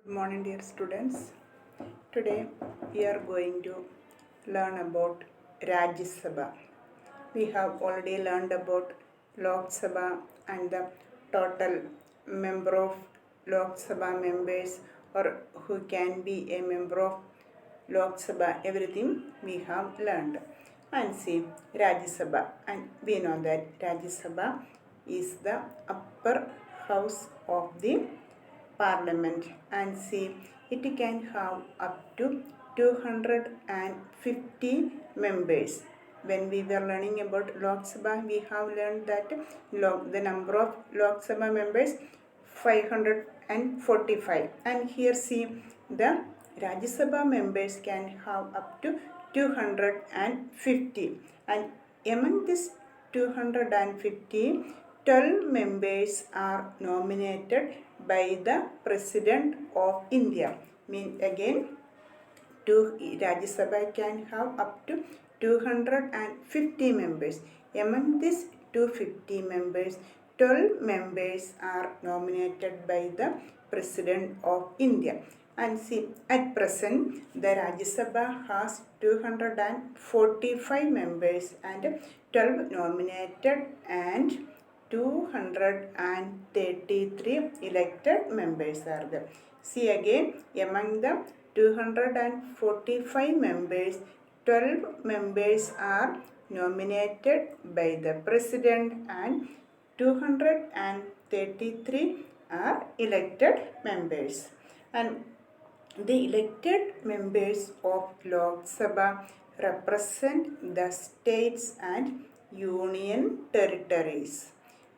Good morning, dear students. Today we are going to learn about Rajya Sabha. We have already learned about Lok Sabha and the total member of Lok Sabha members or who can be a member of Lok Sabha. Everything we have learned. And see Rajya Sabha, and we know that Rajya Sabha is the upper house of the Parliament, and see it can have up to 250 members. When we were learning about Lok Sabha, we have learned that the number of Lok Sabha members 545, and here see the Rajya Sabha members can have up to 250, and among this 250, 12 members are nominated by the President of India. Again, Rajya Sabha can have up to 250 members. Among these 250 members, 12 members are nominated by the President of India. And see, at present, the Rajya Sabha has 245 members and 12 nominated and 233 elected members are there. See again, among the 245 members, 12 members are nominated by the President and 233 are elected members. And the elected members of Lok Sabha represent the states and union territories.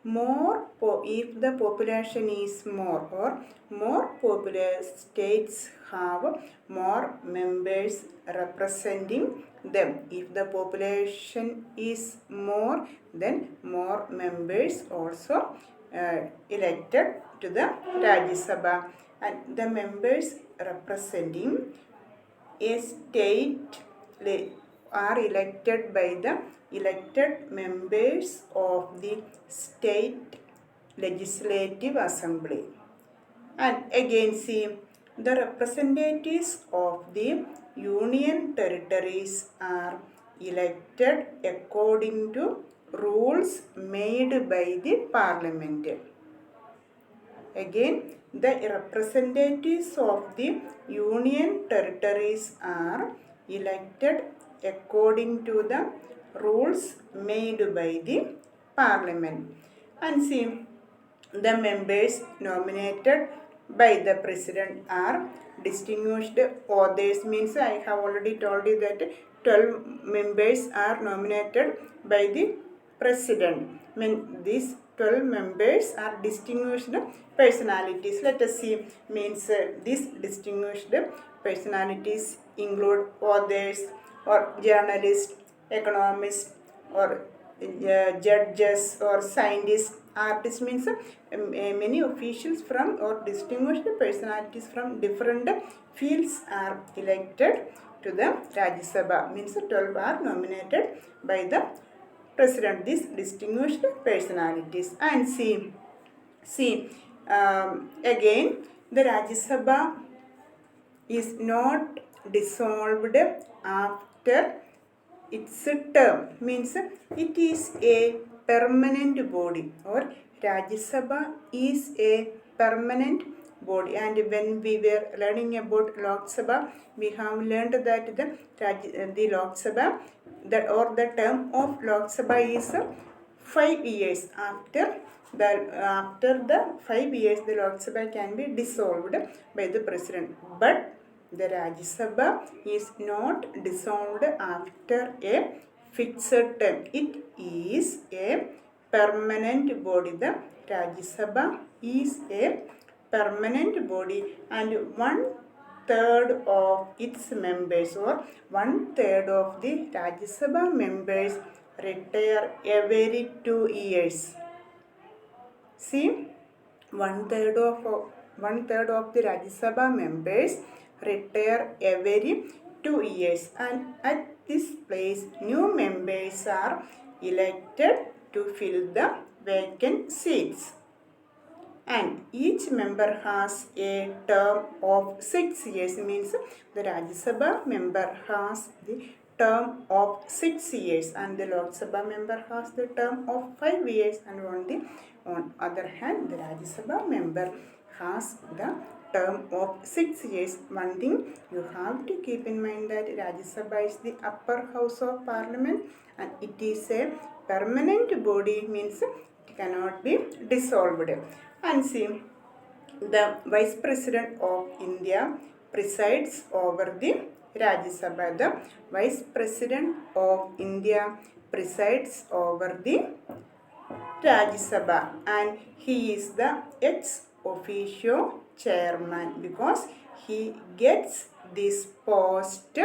If the population is more or more populous states have more members representing them. If the population is more, then more members also elected to the Rajya Sabha, and the members representing a state are elected by the elected members of the state legislative assembly. And again see, the representatives of the union territories are elected according to rules made by the parliament. Again, the representatives of the union territories are elected according to the rules made by the parliament. And see, the members nominated by the president are distinguished others. Means I have already told you that 12 members are nominated by the president. These 12 members are distinguished personalities. Let us see. These distinguished personalities include authors or journalists, economists, or judges or scientists. Artists means many officials from or distinguished personalities from different fields are elected to the Rajya Sabha. 12 are nominated by the president, these distinguished personalities. And see again, the Rajya Sabha is not dissolved after its term. It is a permanent body, or Rajya Sabha is a permanent body. And when we were learning about Lok Sabha, we have learned that the Lok Sabha, the term of Lok Sabha is 5 years. After the 5 years, the Lok Sabha can be dissolved by the president. But the Rajya Sabha is not dissolved after a fixed term. It is a permanent body. The Rajya Sabha is a permanent body, and 1/3 of its members, or 1/3 of the Rajya Sabha members, retire every 2 years. See, 1/3 of the Rajya Sabha members retire every 2 years, and at this place new members are elected to fill the vacant seats. and each member has a term of 6 years. Means the Rajya Sabha member has the term of 6 years and the Lok Sabha member has the term of 5 years, and on other hand the Rajya Sabha member has the term of 6 years. One thing you have to keep in mind that Rajya Sabha is the upper house of parliament and it is a permanent body, means it cannot be dissolved. And see, the Vice President of India presides over the Rajya Sabha. The Vice President of India presides over the Rajya Sabha and he is the ex officio chairman because he gets this post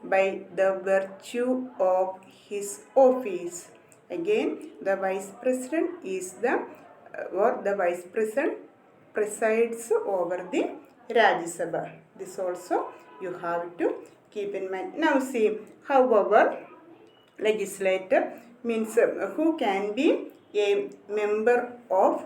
by the virtue of his office. Again, the Vice President is the Vice President presides over the Rajya Sabha. This also you have to keep in mind. Now see, however, legislator means who can be a member of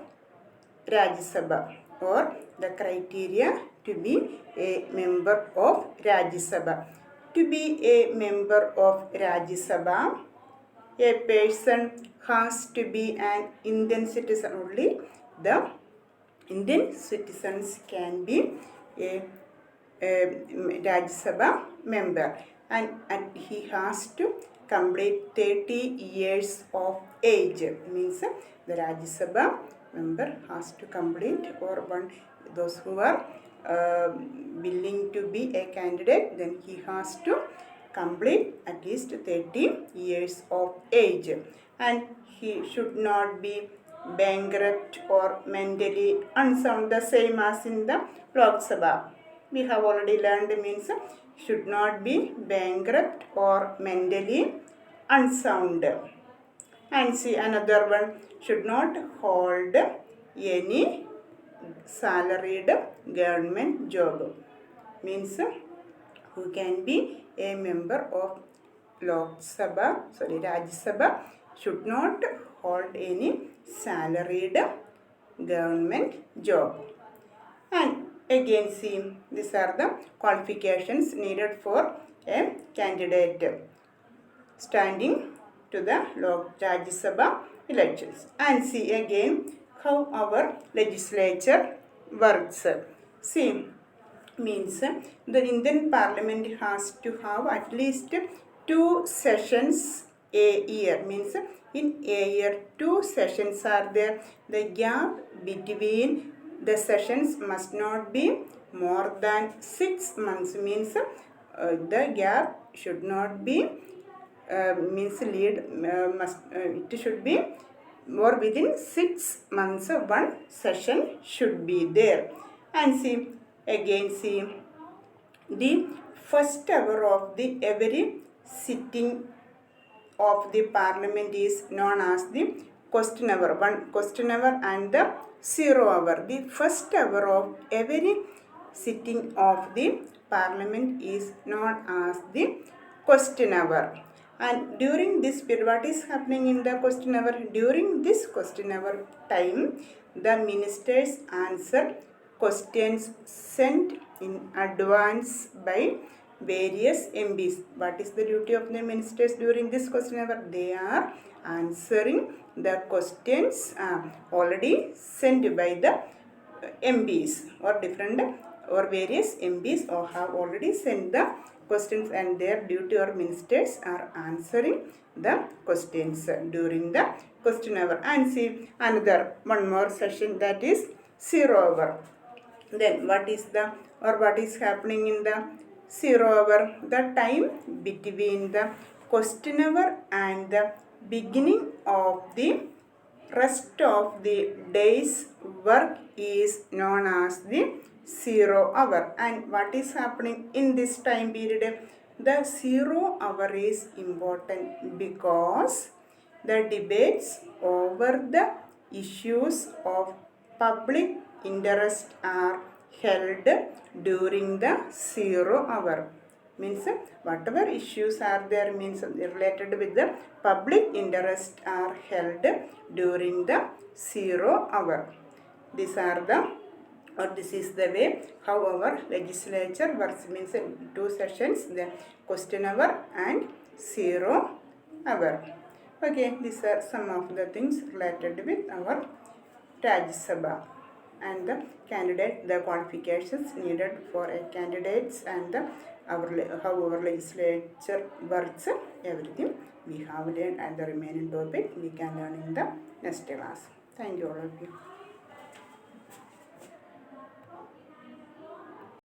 Rajya Sabha, or the criteria to be a member of Rajya Sabha. To be a member of Rajya Sabha, a person has to be an Indian citizen only. The Indian citizens can be a Rajya Sabha member, and he has to complete 30 years of age. Means the Rajya Sabha member has to complete, or those who are willing to be a candidate, then he has to complete at least 30 years of age, and he should not be bankrupt or mentally unsound, the same as in the Lok Sabha. We have already learned means should not be bankrupt or mentally unsound. And see, another one, should not hold any salaried government job. Means who can be a member of Rajya Sabha should not hold any salaried government job. And again see, these are the qualifications needed for a candidate standing to the Rajya Sabha elections. And see again how our legislature works. See, means the Indian Parliament has to have at least 2 sessions a year. Means in a year 2 sessions are there. The gap between the sessions must not be more than 6 months. Means the gap should not be it should be more within 6 months. One session should be there. And see, again see, the first hour of the every sitting of the parliament is known as the question hour. One question hour and the 0 hour. The first hour of every sitting of the parliament is known as the question hour. And during this period, what is happening in the question hour? During this question hour time, the ministers answer questions sent in advance by various MPs. What is the duty of the ministers during this question hour? They are answering the questions already sent by the MPs or various MPs or have already sent the questions, and their duty or ministers are answering the questions during the question hour. And see, another one more session, that is 0 hour. Then what is happening in the 0 hour? The time between the question hour and the beginning of the rest of the day's work is known as the 0 hour. And what is happening in this time period? The 0 hour is important because the debates over the issues of public interest are held during the 0 hour. Means whatever issues are there related with the public interest are held during the 0 hour. These are the, or this is the way how our legislature works, means in 2 sessions, the question hour and 0 hour. Okay, these are some of the things related with our Rajya Sabha and the qualifications needed for a candidates and how our legislature works, everything we have learned, and the remaining topic we can learn in the next class. Thank you all of you.